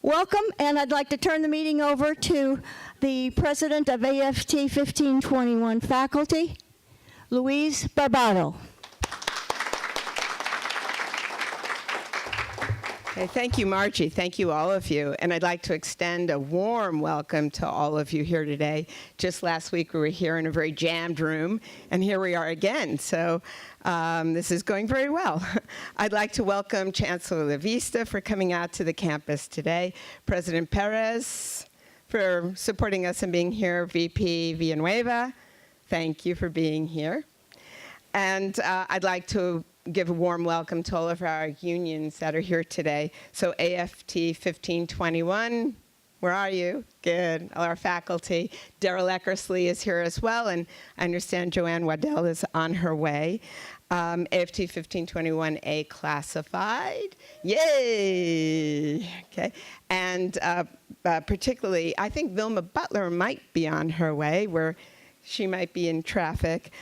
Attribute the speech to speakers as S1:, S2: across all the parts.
S1: Welcome, and I'd like to turn the meeting over to the president of AFT 1521 faculty, Louise Barbado.
S2: Okay, thank you, Margie. Thank you, all of you. And I'd like to extend a warm welcome to all of you here today. Just last week, we were here in a very jammed room, and here we are again. So this is going very well. I'd like to welcome Chancellor LaVista for coming out to the campus today, President Perez for supporting us and being here, VP Villanueva, thank you for being here. And I'd like to give a warm welcome to all of our unions that are here today. So AFT 1521, where are you? Good, all our faculty. Daryl Eckersley is here as well, and I understand Joanne Waddell is on her way. AFT 1521A classified, yay! Okay, and particularly, I think Vilma Butler might be on her way, where she might be in traffic.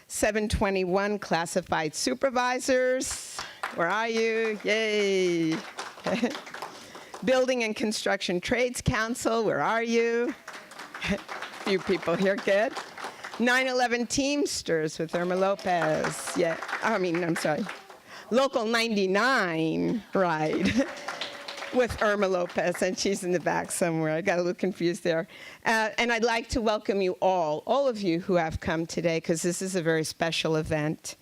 S2: 721 classified supervisors, where are you? Yay! Building and Construction Trades Council, where are you? A few people here, good. 9/11 Teamsters with Irma Lopez. Yeah, I'm sorry. Local 99, right, with Irma Lopez, and she's in the back somewhere. I got a little confused there. And I'd like to welcome you all of you who have come today, because this is a very special event.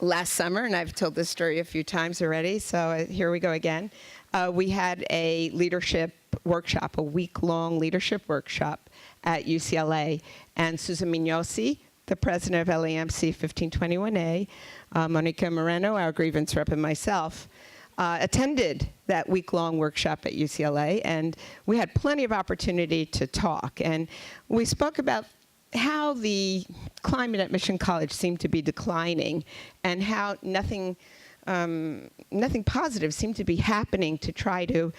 S2: Last summer, and I've told this story a few times already, so here we go again. We had a leadership workshop, a week-long leadership workshop at UCLA, and Susan Mignosi, the president of LAMC 1521A, Monica Moreno, our grievance rep, and myself, attended that week-long workshop at UCLA, and we had plenty of opportunity to talk. And we spoke about how the climate at Mission College seemed to be declining, and how nothing positive seemed to be happening to try to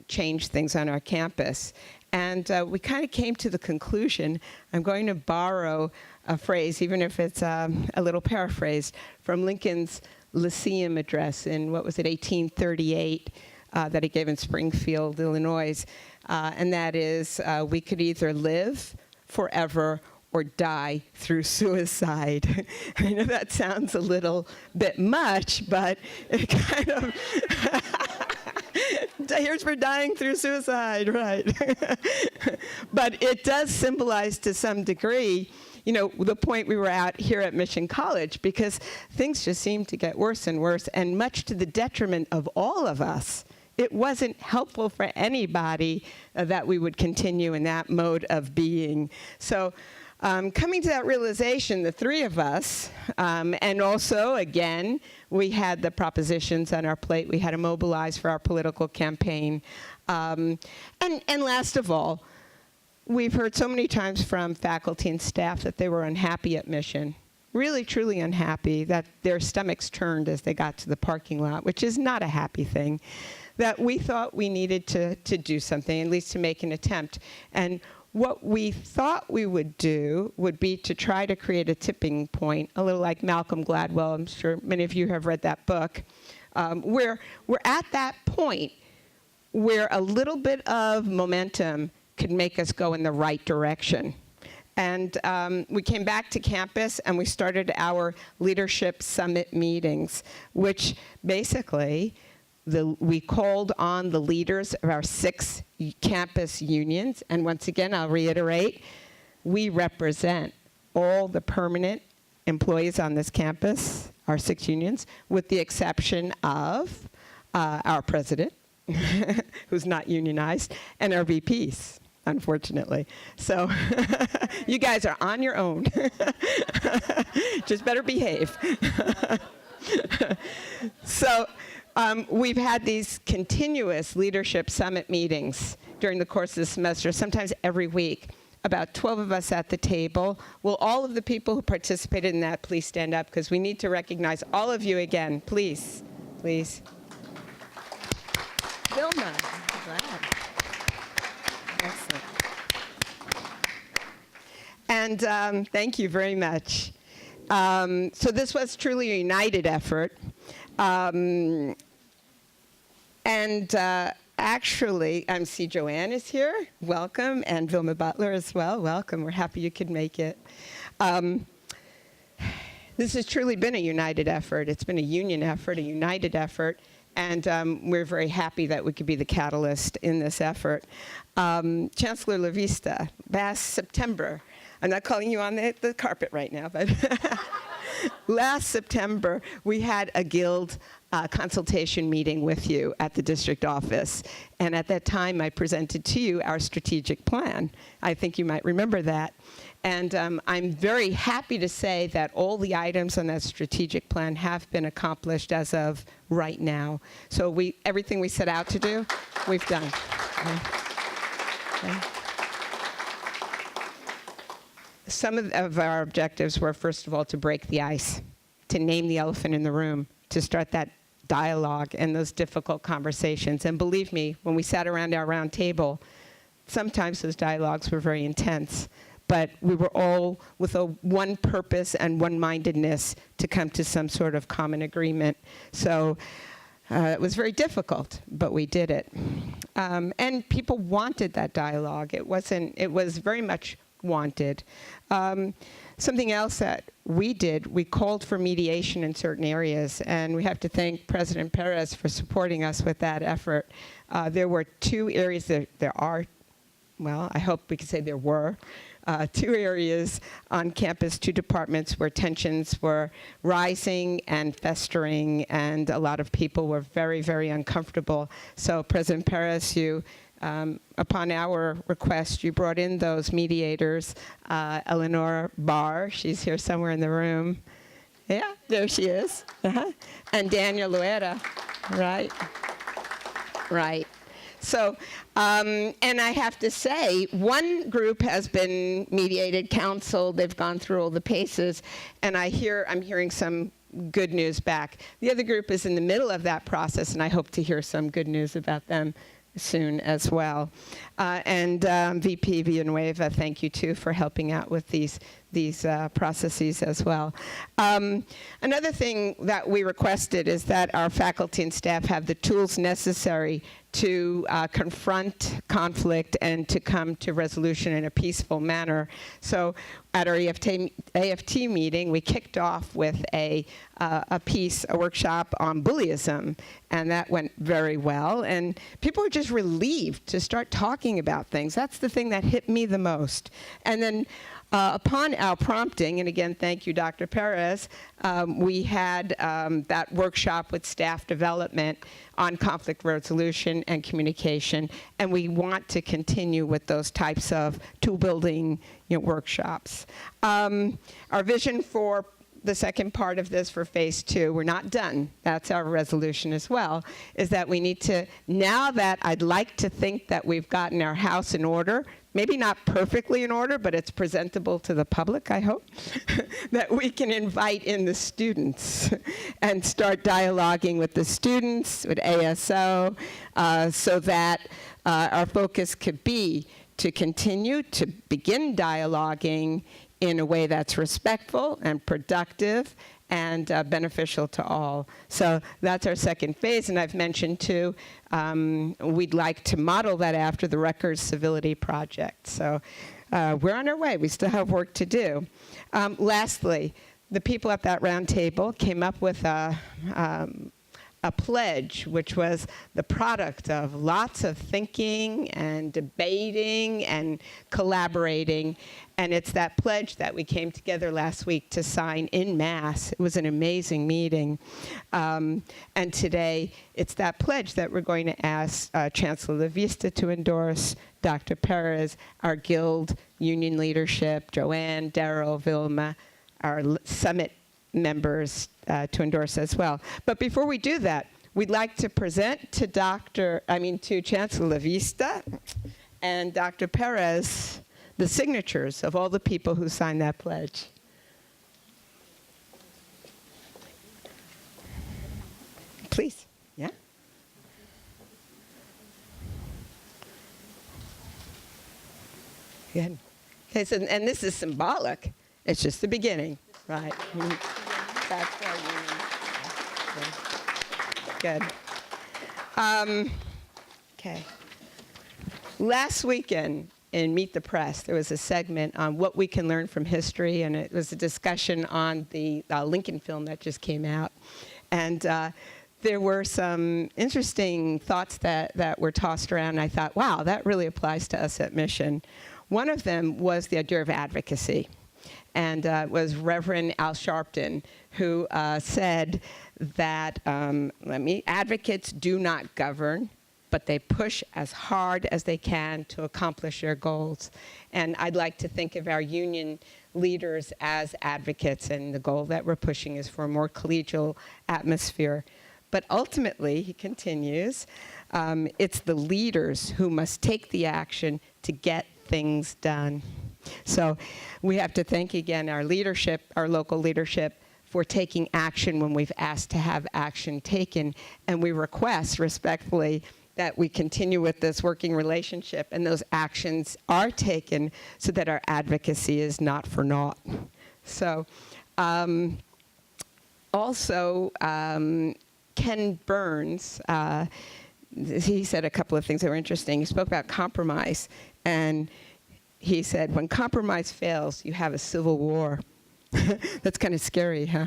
S2: change things on our campus. And we kind of came to the conclusion, I'm going to borrow a phrase, even if it's a little paraphrased, from Lincoln's Lyceum address in, 1838, that he gave in Springfield, Illinois. And that is, we could either live forever or die through suicide. I know that sounds a little bit much, but it kind of, here's for dying through suicide, right? But it does symbolize to some degree, the point we were at here at Mission College, because things just seem to get worse and worse, and much to the detriment of all of us. It wasn't helpful for anybody that we would continue in that mode of being. So coming to that realization, the three of us, and also, again, we had the propositions on our plate. We had to mobilize for our political campaign. And last of all, we've heard so many times from faculty and staff that they were unhappy at Mission, really, truly unhappy, that their stomachs turned as they got to the parking lot, which is not a happy thing, that we thought we needed to do something, at least to make an attempt. And what we thought we would do would be to try to create a tipping point, a little like Malcolm Gladwell. I'm sure many of you have read that book, where we're at that point where a little bit of momentum could make us go in the right direction. And we came back to campus and we started our Leadership Summit meetings, which basically we called on the leaders of our 6 campus unions. And once again, I'll reiterate, we represent all the permanent employees on this campus, our 6 unions, with the exception of our president, who's not unionized, and our VPs, unfortunately. So you guys are on your own. Just better behave. So we've had these continuous Leadership Summit meetings during the course of the semester, sometimes every week. About 12 of us at the table. Will all of the people who participated in that please stand up, because we need to recognize all of you again. Please, please. Vilma, I'm glad. Excellent. And thank you very much. So this was truly a united effort. And actually, I see Joanne is here. Welcome. And Vilma Butler as well. Welcome. We're happy you could make it. This has truly been a united effort. It's been a union effort, a united effort. And we're very happy that we could be the catalyst in this effort. Chancellor LaVista, last September, I'm not calling you on the carpet right now, but last September, we had a guild consultation meeting with you at the district office. And at that time, I presented to you our strategic plan. I think you might remember that. And I'm very happy to say that all the items on that strategic plan have been accomplished as of right now. So everything we set out to do, we've done. Okay. Some of our objectives were, first of all, to break the ice, to name the elephant in the room, to start that dialogue and those difficult conversations. And believe me, when we sat around our round table, sometimes those dialogues were very intense. But we were all with one purpose and one-mindedness to come to some sort of common agreement. So it was very difficult, but we did it. And people wanted that dialogue. It was very much wanted. Something else that we did, we called for mediation in certain areas, and we have to thank President Perez for supporting us with that effort. There were 2 areas, I hope we can say there were, 2 areas on campus, 2 departments where tensions were rising and festering, and a lot of people were very, very uncomfortable. So President Perez, upon our request, you brought in those mediators, Eleanor Barr, she's here somewhere in the room. Yeah, there she is. And Daniel Luera, right? Right. So, and I have to say, one group has been mediated, counseled, they've gone through all the paces, and I'm hearing some good news back. The other group is in the middle of that process, and I hope to hear some good news about them soon as well. And VP Villanueva, thank you too for helping out with these processes as well. Another thing that we requested is that our faculty and staff have the tools necessary to confront conflict and to come to resolution in a peaceful manner. So at our AFT meeting, we kicked off with a workshop on bullyism, and that went very well. And people were just relieved to start talking about things. That's the thing that hit me the most. And then upon our prompting, and again, thank you, Dr. Perez, we had that workshop with staff development on conflict resolution and communication, and we want to continue with those types of tool-building workshops. Our vision for the second part of this for phase 2, we're not done. That's our resolution as well, is that we need to, now that I'd like to think that we've gotten our house in order, maybe not perfectly in order, but it's presentable to the public, I hope, that we can invite in the students and start dialoguing with the students, with ASO, so that our focus could be to continue to begin dialoguing in a way that's respectful and productive and beneficial to all. So that's our second phase, and I've mentioned too, we'd like to model that after the Rutgers Civility Project. So we're on our way. We still have work to do. Lastly, the people at that round table came up with a pledge, which was the product of lots of thinking and debating and collaborating. And it's that pledge that we came together last week to sign en masse. It was an amazing meeting. And today, it's that pledge that we're going to ask Chancellor LaVista to endorse, Dr. Perez, our Guild union leadership, Joanne, Daryl, Vilma, our summit members to endorse as well. But before we do that, we'd like to present to Chancellor LaVista and Dr. Perez the signatures of all the people who signed that pledge. Please, yeah. Good. Okay, so, and this is symbolic. It's just the beginning, right? That's our union. Good. Okay. Last weekend in Meet the Press, there was a segment on what we can learn from history, and it was a discussion on the Lincoln film that just came out. And there were some interesting thoughts that were tossed around, and I thought, wow, that really applies to us at Mission. One of them was the idea of advocacy. And it was Reverend Al Sharpton who said that advocates do not govern, but they push as hard as they can to accomplish their goals. And I'd like to think of our union leaders as advocates, and the goal that we're pushing is for a more collegial atmosphere. But ultimately, he continues, it's the leaders who must take the action to get things done. So we have to thank again our leadership, our local leadership, for taking action when we've asked to have action taken. And we request respectfully that we continue with this working relationship and those actions are taken so that our advocacy is not for naught. So also, Ken Burns, he said a couple of things that were interesting. He spoke about compromise, and he said, when compromise fails, you have a civil war. That's kind of scary, huh?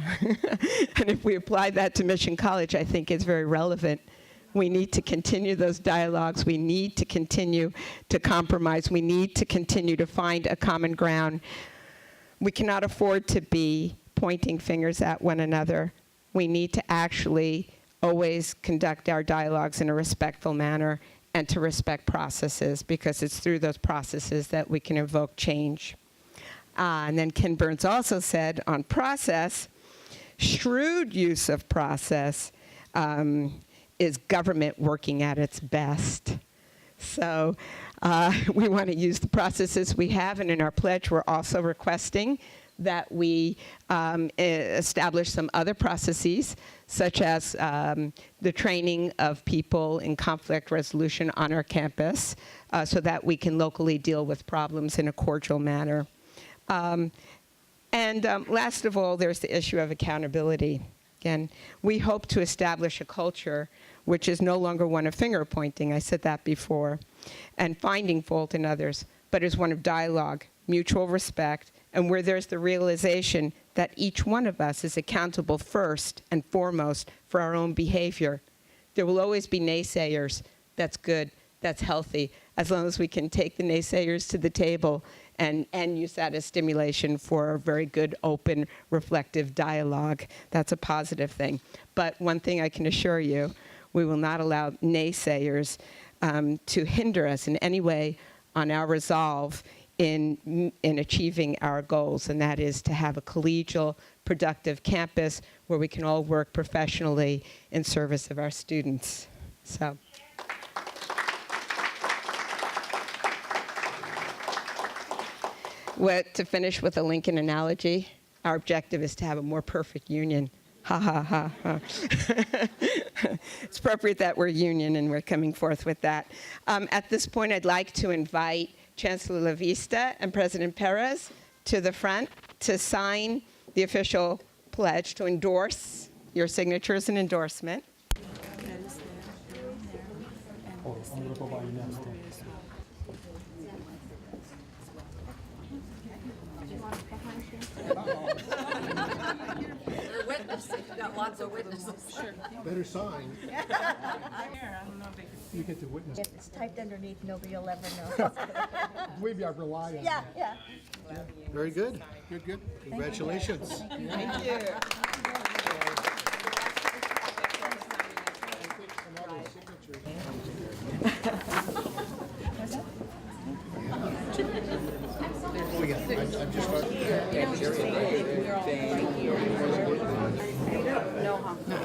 S2: And if we apply that to Mission College, I think it's very relevant. We need to continue those dialogues. We need to continue to compromise. We need to continue to find a common ground. We cannot afford to be pointing fingers at one another. We need to actually always conduct our dialogues in a respectful manner and to respect processes, because it's through those processes that we can evoke change. And then Ken Burns also said on process, shrewd use of process is government working at its best. So we want to use the processes we have, and in our pledge we're also requesting that we establish some other processes, such as the training of people in conflict resolution on our campus, so that we can locally deal with problems in a cordial manner. Last of all, there's the issue of accountability. Again, we hope to establish a culture which is no longer one of finger pointing, I said that before, and finding fault in others, but is one of dialogue, mutual respect, and where there's the realization that each one of us is accountable first and foremost for our own behavior. There will always be naysayers. That's good. That's healthy, as long as we can take the naysayers to the table and use that as stimulation for a very good, open, reflective dialogue. That's a positive thing. But one thing I can assure you, we will not allow naysayers to hinder us in any way on our resolve in achieving our goals, and that is to have a collegial, productive campus where we can all work professionally in service of our students. So. To finish with a Lincoln analogy, our objective is to have a more perfect union. Ha, ha, ha, ha. It's appropriate that we're union, and we're coming forth with that. At this point, I'd like to invite Chancellor LaVista and President Perez to the front to sign the official pledge, to endorse your signatures and endorsement.
S3: Got lots of witnesses. Sure.
S4: Better sign. You get to witness.
S1: If it's typed underneath, nobody will ever know.
S4: Maybe I rely on
S1: Yeah,
S4: that.
S1: yeah.
S4: Very good. Good, good. Congratulations.
S2: Thank you.
S4: I'm just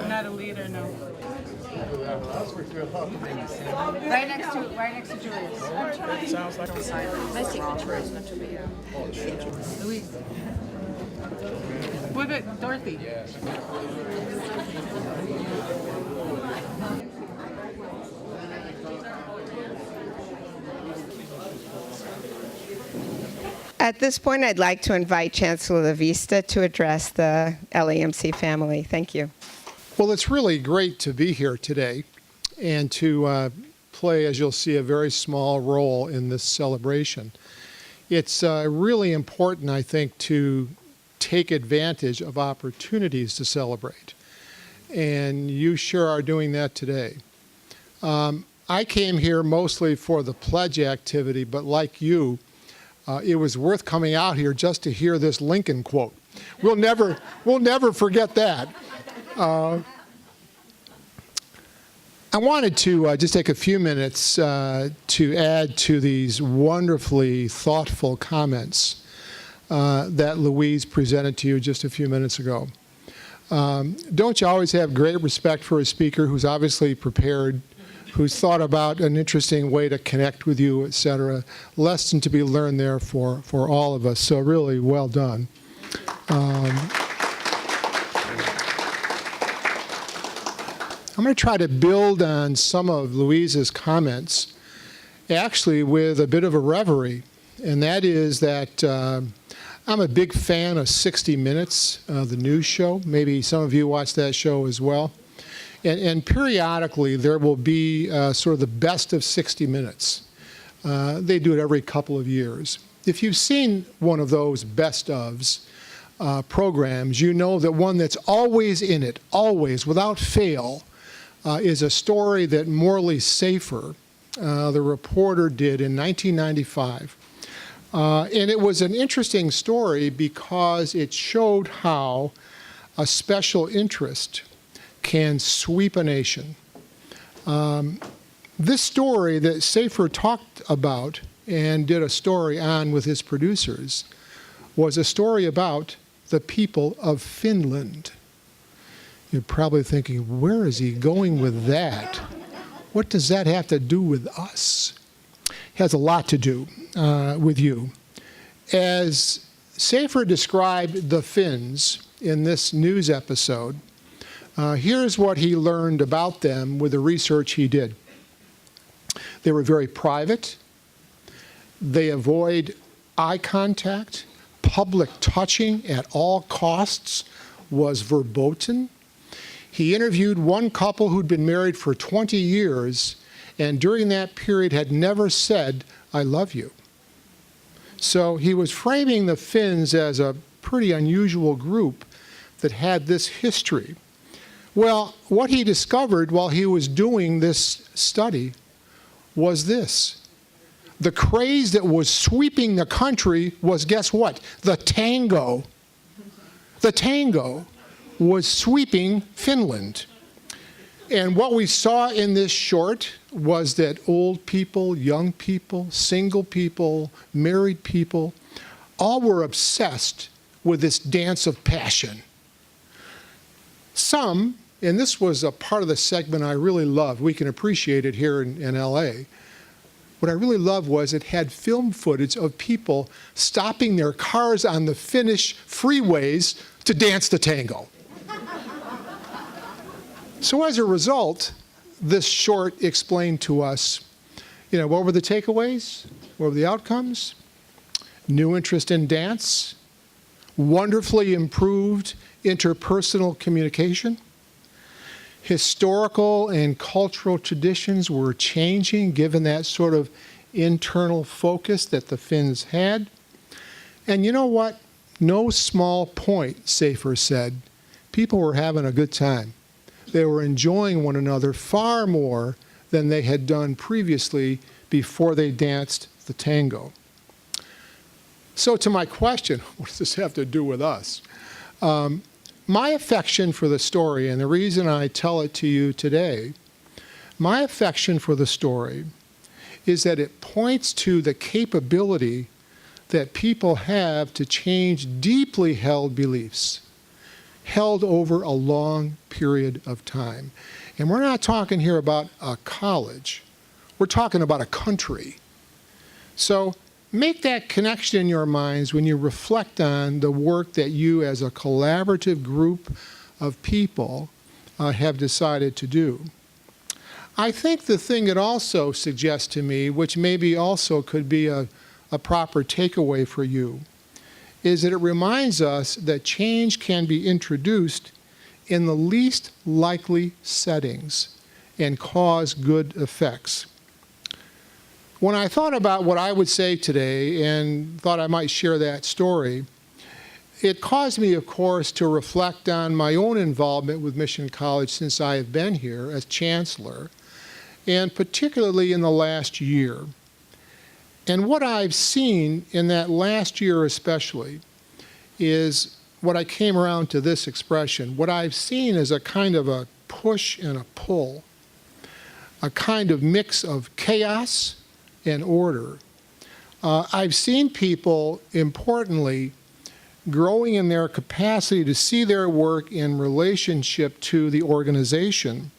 S3: Not a leader, no. Right next to Julius. Sounds like my signature is going to be Louise. What about Dorothy?
S2: At this point, I'd like to invite Chancellor LaVista to address the LAMC family. Thank you.
S4: Well, it's really great to be here today.
S5: and to play, as you'll see, a very small role in this celebration. It's really important, I think, to take advantage of opportunities to celebrate. And you sure are doing that today. I came here mostly for the pledge activity, but like you, it was worth coming out here just to hear this Lincoln quote. We'll never forget that. I wanted to just take a few minutes to add to these wonderfully thoughtful comments that Louise presented to you just a few minutes ago. Don't you always have great respect for a speaker who's obviously prepared, who's thought about an interesting way to connect with you, et cetera? Lesson to be learned there for all of us. So really well done. I'm going to try to build on some of Louise's comments, actually with a bit of a reverie, and that is that I'm a big fan of 60 Minutes, the news show. Maybe some of you watch that show as well. And periodically, there will be sort of the best of 60 Minutes. They do it every couple of years. If you've seen one of those best ofs programs, you know that one that's always in it, always, without fail, is a story that Morley Safer, the reporter, did in 1995. And it was an interesting story because it showed how a special interest can sweep a nation. This story that Safer talked about and did a story on with his producers was a story about the people of Finland. You're probably thinking, where is he going with that? What does that have to do with us? It has a lot to do with you. As Safer described the Finns in this news episode, here's what he learned about them with the research he did. They were very private. They avoid eye contact. Public touching at all costs was verboten. He interviewed one couple who'd been married for 20 years, and during that period had never said, "I love you." So he was framing the Finns as a pretty unusual group that had this history. Well, what he discovered while he was doing this study was this. The craze that was sweeping the country was, guess what? The tango. The tango was sweeping Finland. And what we saw in this short was that old people, young people, single people, married people, all were obsessed with this dance of passion. Some, and this was a part of the segment I really loved, we can appreciate it here in LA. What I really loved was it had film footage of people stopping their cars on the Finnish freeways to dance the tango. So as a result, this short explained to us, what were the takeaways? What were the outcomes? New interest in dance, wonderfully improved interpersonal communication. Historical and cultural traditions were changing given that sort of internal focus that the Finns had. And you know what? No small point, Safer said. People were having a good time. They were enjoying one another far more than they had done previously before they danced the tango. So to my question, what does this have to do with us? My affection for the story, and the reason I tell it to you today, my affection for the story is that it points to the capability that people have to change deeply held beliefs, held over a long period of time. And we're not talking here about a college. We're talking about a country. So make that connection in your minds when you reflect on the work that you as a collaborative group of people have decided to do. I think the thing it also suggests to me, which maybe also could be a proper takeaway for you, is that it reminds us that change can be introduced in the least likely settings and cause good effects. When I thought about what I would say today and thought I might share that story, it caused me, of course, to reflect on my own involvement with Mission College since I have been here as chancellor, and particularly in the last year. And what I've seen in that last year especially is what I came around to this expression. What I've seen is a kind of a push and a pull, a kind of mix of chaos and order. I've seen people, importantly, growing in their capacity to see their work in relationship to the organization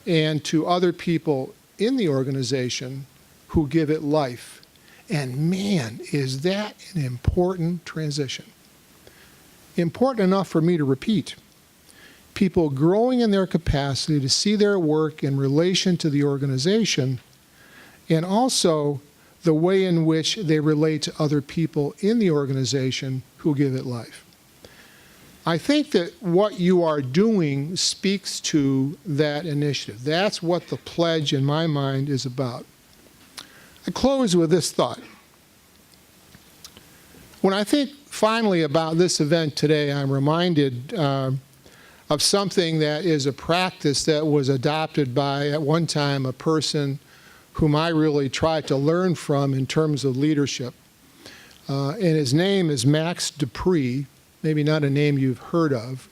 S5: and to other people in the organization who give it life. And man, is that an important transition. Important enough for me to repeat. People growing in their capacity to see their work in relation to the organization and also the way in which they relate to other people in the organization who give it life. I think that what you are doing speaks to that initiative. That's what the pledge in my mind is about. I close with this thought. When I think finally about this event today, I'm reminded of something that is a practice that was adopted by, at one time, a person whom I really tried to learn from in terms of leadership. And his name is Max De Pree, maybe not a name you've heard of.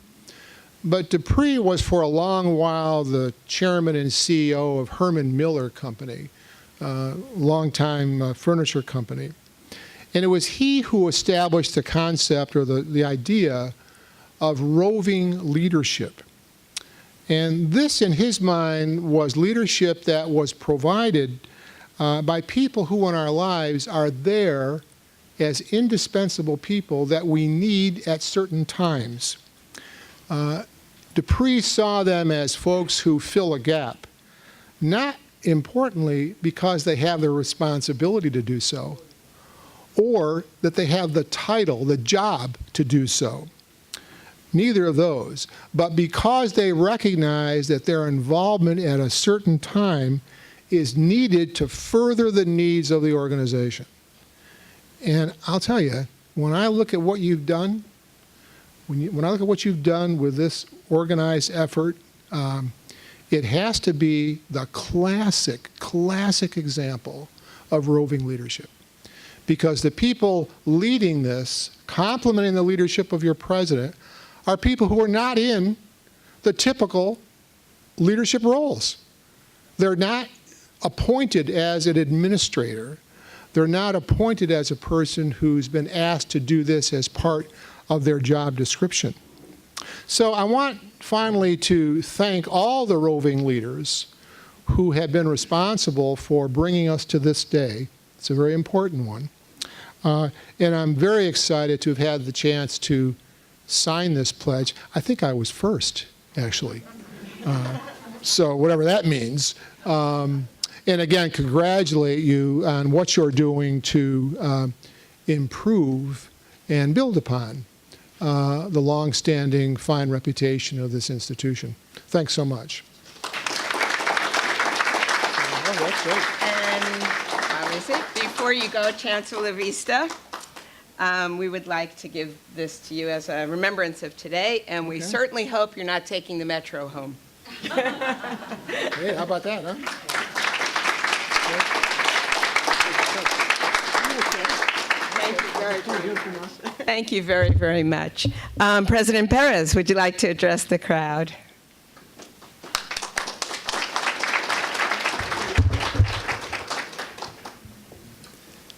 S5: But De Pree was for a long while the chairman and CEO of Herman Miller Company, longtime furniture company. And it was he who established the concept or the idea of roving leadership. And this, in his mind, was leadership that was provided by people who in our lives are there as indispensable people that we need at certain times. De Pree saw them as folks who fill a gap, not importantly because they have the responsibility to do so, or that they have the title, the job to do so. Neither of those, but because they recognize that their involvement at a certain time is needed to further the needs of the organization. And I'll tell you, when I look at what you've done, when I look at what you've done with this organized effort, it has to be the classic example of roving leadership. Because the people leading this, complementing the leadership of your president, are people who are not in the typical leadership roles. They're not appointed as an administrator. They're not appointed as a person who's been asked to do this as part of their job description. So I want finally to thank all the roving leaders who have been responsible for bringing us to this day. It's a very important one. And I'm very excited to have had the chance to sign this pledge. I think I was first, actually. So whatever that means. And again, congratulate you on what you're doing to improve and build upon the long-standing fine reputation of this institution. Thanks so much.
S2: Oh, that's great. And obviously, before you go, Chancellor Vista, we would like to give this to you as a remembrance of today, and we certainly hope you're not taking the metro home.
S5: Hey, how about that, huh?
S2: Thank you very, very much. President Perez, would you like to address the crowd?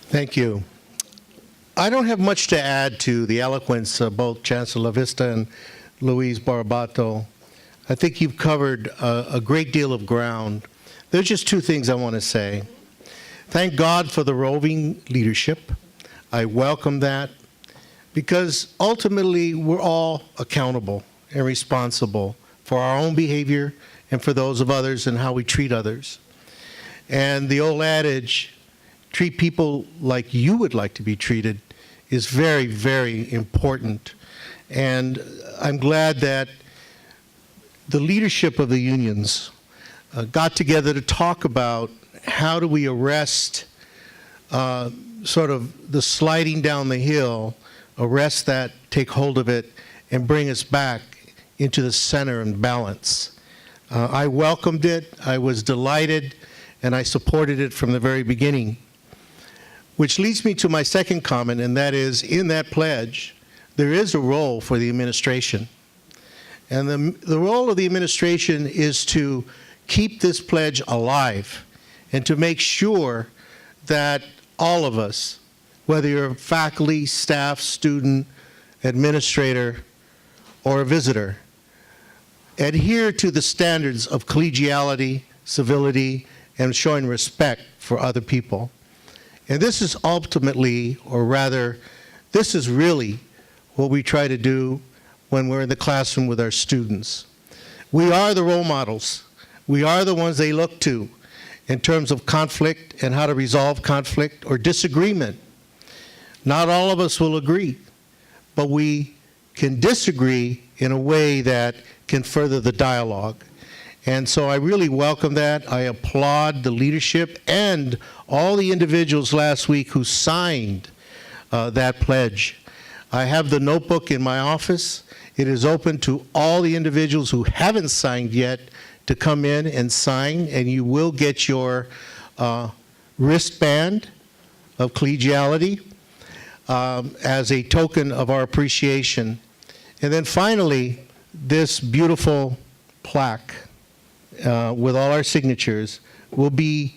S6: Thank you. I don't have much to add to the eloquence of both Chancellor Vista and Luis Barbato. I think you've covered a great deal of ground. There's just two things I want to say. Thank God for the roving leadership. I welcome that because ultimately we're all accountable and responsible for our own behavior and for those of others and how we treat others. And the old adage, treat people like you would like to be treated, is very, very important. And I'm glad that the leadership of the unions got together to talk about how do we arrest sort of the sliding down the hill, arrest that, take hold of it, and bring us back into the center and balance. I welcomed it, I was delighted, and I supported it from the very beginning. Which leads me to my second comment, and that is, in that pledge, there is a role for the administration. And the role of the administration is to keep this pledge alive and to make sure that all of us, whether you're faculty, staff, student, administrator, or a visitor, adhere to the standards of collegiality, civility, and showing respect for other people. And this is ultimately, or rather, this is really what we try to do when we're in the classroom with our students. We are the role models. We are the ones they look to in terms of conflict and how to resolve conflict or disagreement. Not all of us will agree, but we can disagree in a way that can further the dialogue. And so I really welcome that. I applaud the leadership and all the individuals last week who signed that pledge. I have the notebook in my office. It is open to all the individuals who haven't signed yet to come in and sign, and you will get your wristband of collegiality as a token of our appreciation. And then finally, this beautiful plaque with all our signatures will be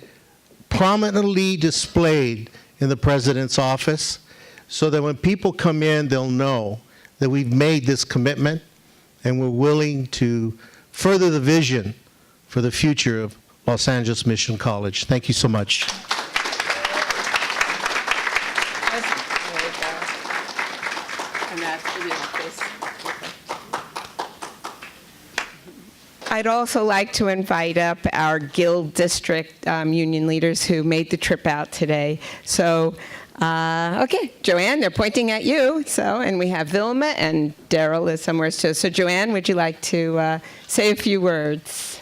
S6: prominently displayed in the President's office so that when people come in, they'll know that we've made this commitment and we're willing to further the vision for the future of Los Angeles Mission College. Thank you so much.
S2: I'd also like to invite up our Guild District union leaders who made the trip out today. So, okay, Joanne, they're pointing at you. So, and we have Vilma and Daryl is somewhere too. So, Joanne, would you like to say a few words?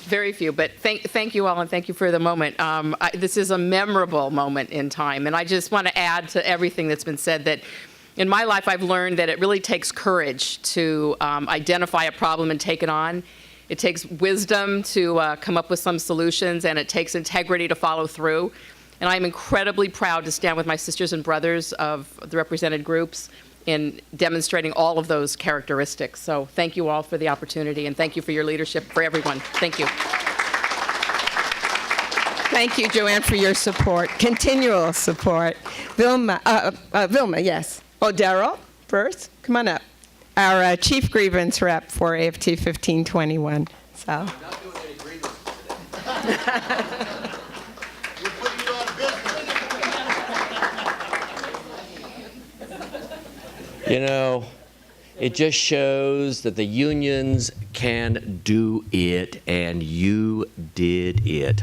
S3: Very few, but thank you all, and thank you for the moment. This is a memorable moment in time, and I just want to add to everything that's been said that in my life, I've learned that it really takes courage to identify a problem and take it on. It takes wisdom to come up with some solutions, and it takes integrity to follow through. And I'm incredibly proud to stand with my sisters and brothers of the represented groups in demonstrating all of those characteristics. So thank you all for the opportunity, and thank you for your leadership, for everyone. Thank you.
S2: Thank you, Joanne, for your support, continual support. Vilma, yes. Oh, Daryl, first, come on up. Our chief grievance rep for AFT 1521. So.
S6: I'm not doing any grievances today. We're putting you out of business.
S7: You know, it just shows that the unions can do it, and you did it.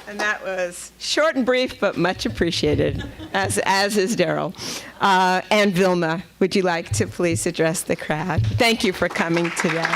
S2: And that was short and brief, but much appreciated, as is Daryl. And Vilma, would you like to please address the crowd? Thank you for coming today.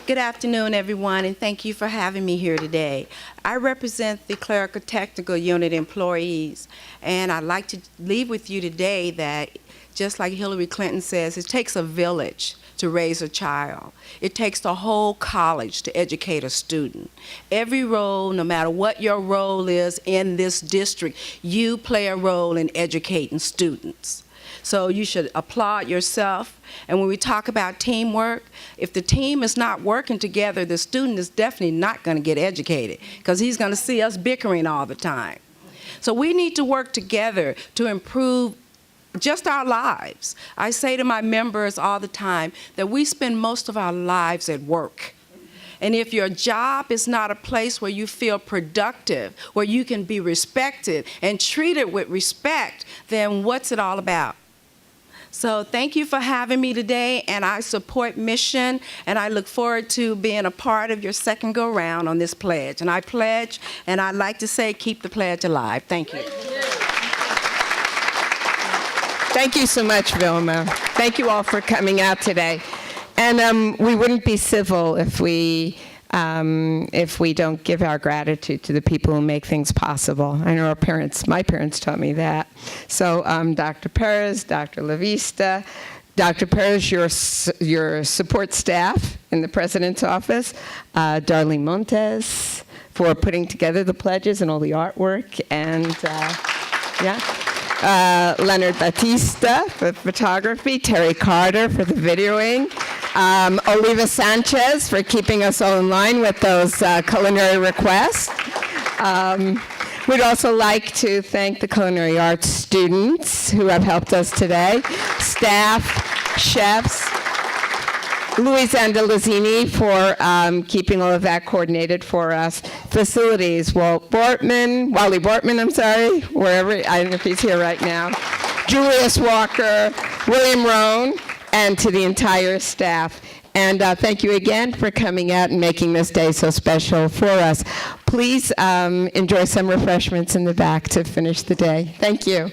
S8: Good afternoon, everyone, and thank you for having me here today. I represent the Clerical Technical Unit employees, and I'd like to leave with you today that, just like Hillary Clinton says, it takes a village to raise a child. It takes the whole college to educate a student. Every role, no matter what your role is in this district, you play a role in educating students. So you should applaud yourself. And when we talk about teamwork, if the team is not working together, the student is definitely not going to get educated because he's going to see us bickering all the time. So we need to work together to improve just our lives. I say to my members all the time that we spend most of our lives at work. And if your job is not a place where you feel productive, where you can be respected and treated with respect, then what's it all about? So thank you for having me today, and I support Mission, and I look forward to being a part of your second go-round on this pledge. And I pledge, and I'd like to say, keep the pledge alive. Thank you.
S2: Thank you so much, Vilma. Thank you all for coming out today. And we wouldn't be civil if we don't give our gratitude to the people who make things possible. I know my parents taught me that. So Dr. Perez, Dr. LaVista, Dr. Perez, your support staff in the President's office, Darlene Montes for putting together the pledges and all the artwork, and Leonard Batista for photography, Terry Carter for the videoing, Oliva Sanchez for keeping us all in line with those culinary requests. We'd also like to thank the culinary arts students who have helped us today, staff, chefs, Luis Andalazzini for keeping all of that coordinated for us. Facilities, Wally Bortman, wherever, I don't know if he's here right now. Julius Walker, William Rohn, and to the entire staff. And thank you again for coming out and making this day so special for us. Please enjoy some refreshments in the back to finish the day. Thank you.